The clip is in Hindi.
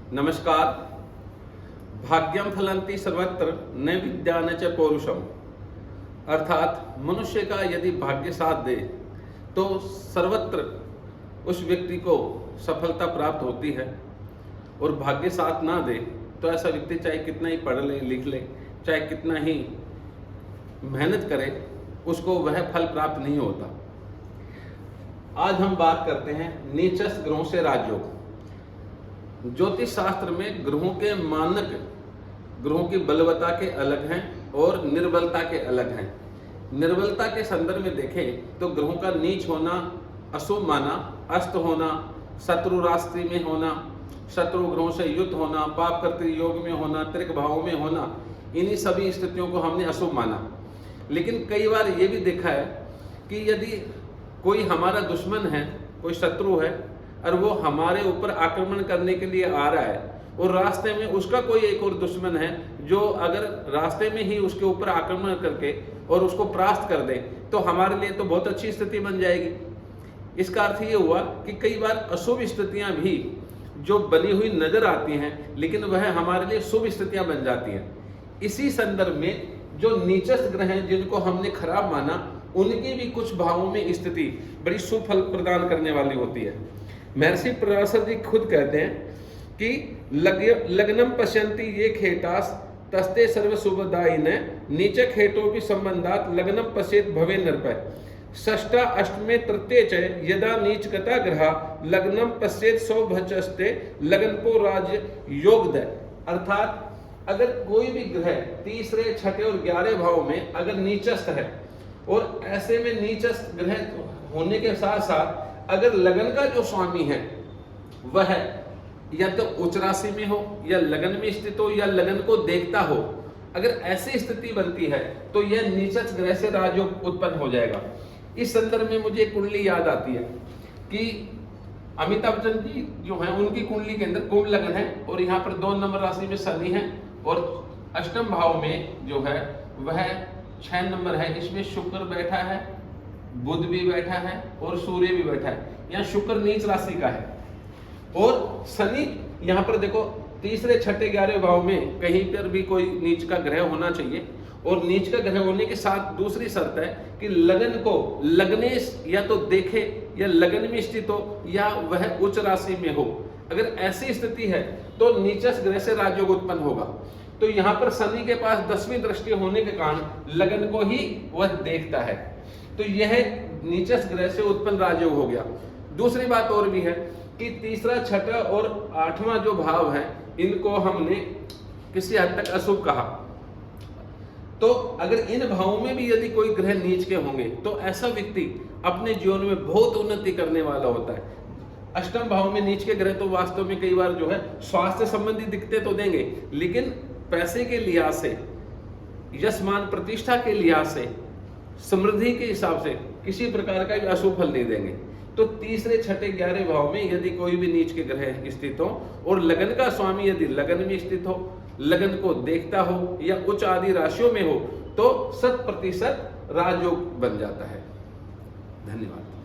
नमस्कार। भाग्यम फलंति सर्वत्र न विद्यान च पौरुषम। अर्थात मनुष्य का यदि भाग्य साथ दे तो सर्वत्र उस व्यक्ति को सफलता प्राप्त होती है, और भाग्य साथ ना दे तो ऐसा व्यक्ति चाहे कितना ही पढ़ ले लिख ले, चाहे कितना ही मेहनत करे, उसको वह फल प्राप्त नहीं होता। आज हम बात करते हैं नीचस्थ ग्रहों से राजयोग। ज्योतिष शास्त्र में ग्रहों के मानक, ग्रहों की बलवत्ता के अलग हैं और निर्बलता के अलग हैं। निर्बलता के संदर्भ में देखें तो ग्रहों का नीच होना अशुभ माना, अस्त होना, शत्रु राशि में होना, शत्रु ग्रहों से युद्ध होना, पाप कर्तृ योग में होना, त्रिक भावों में होना, इन्हीं सभी स्थितियों को हमने अशुभ माना। लेकिन कई बार ये भी देखा है कि यदि कोई हमारा दुश्मन है, कोई शत्रु है, और वो हमारे ऊपर आक्रमण करने के लिए आ रहा है, और रास्ते में उसका कोई एक और दुश्मन है जो अगर रास्ते में ही उसके ऊपर आक्रमण करके और उसको परास्त कर दे तो हमारे लिए तो बहुत अच्छी स्थिति बन जाएगी। इसका अर्थ ये हुआ कि कई बार अशुभ स्थितियां भी जो बनी हुई नजर आती हैं, लेकिन वह हमारे लिए शुभ स्थितियां बन जाती हैं। इसी संदर्भ में जो नीचस्थ ग्रह हैं जिनको हमने खराब माना, उनकी भी कुछ भावों में स्थिति बड़ी शुभ फल प्रदान करने वाली होती है। महर्षि पराशर जी खुद कहते हैं कि लग्नम पश्यन्ति ये खेटास तस्ते सर्व शुभदायिने नीचे खेटो भी संबंधात लग्नम पश्येत भवे नरपय षष्ठा अष्टमे तृतीय च यदा नीचगता ग्रहा लग्नम पश्येत सौभचस्ते लग्नपो राज योगद। अर्थात अगर कोई भी ग्रह तीसरे, छठे और 11 भाव में अगर नीचस्थ है, और ऐसे में नीचस्थ ग्रह होने के साथ साथ अगर लगन का जो स्वामी है वह या तो उच्च राशि में हो, या लगन में स्थित हो, या लगन को देखता हो, अगर ऐसी स्थिति बनती है तो यह नीचस्थ ग्रह से राजयोग उत्पन्न हो जाएगा। इस संदर्भ में मुझे एक कुंडली याद आती है कि अमिताभ बच्चन जी जो है उनकी कुंडली के अंदर कुंभ लगन है, और यहाँ पर 2 नंबर राशि में शनि है, और अष्टम भाव में जो है वह 6 नंबर है। इसमें शुक्र बैठा है, बुध भी बैठा है और सूर्य भी बैठा है। यहाँ शुक्र नीच राशि का है, और शनि यहाँ पर देखो तीसरे, छठे, 11 भाव में कहीं पर भी कोई नीच का ग्रह होना चाहिए। और नीच का ग्रह होने के साथ दूसरी शर्त है कि लगन को लगने या तो देखे, या लगन में स्थित हो, या वह उच्च राशि में हो। अगर ऐसी स्थिति है तो नीचस्थ ग्रह से राजयोग उत्पन्न होगा। तो यहाँ पर शनि के पास 10वीं दृष्टि होने के कारण लगन को ही वह देखता है, तो यह नीचस्थ ग्रह से उत्पन्न राजयोग हो गया। दूसरी बात और भी है कि तीसरा, छठा और 8वां जो भाव है, इनको हमने किसी हद तक अशुभ कहा। तो अगर इन भावों में भी यदि कोई ग्रह नीच के होंगे तो ऐसा व्यक्ति अपने जीवन में बहुत उन्नति करने वाला होता है। अष्टम भाव में नीच के ग्रह तो वास्तव में कई बार जो है स्वास्थ्य संबंधी दिक्कतें तो देंगे, लेकिन पैसे के लिहाज से, यश मान प्रतिष्ठा के लिहाज से, समृद्धि के हिसाब से किसी प्रकार का भी अशुभ फल नहीं देंगे। तो तीसरे, छठे, 11 भाव में यदि कोई भी नीच के ग्रह स्थित हो, और लगन का स्वामी यदि लगन में स्थित हो, लगन को देखता हो, या उच्च आदि राशियों में हो, तो 100% राजयोग बन जाता है। धन्यवाद।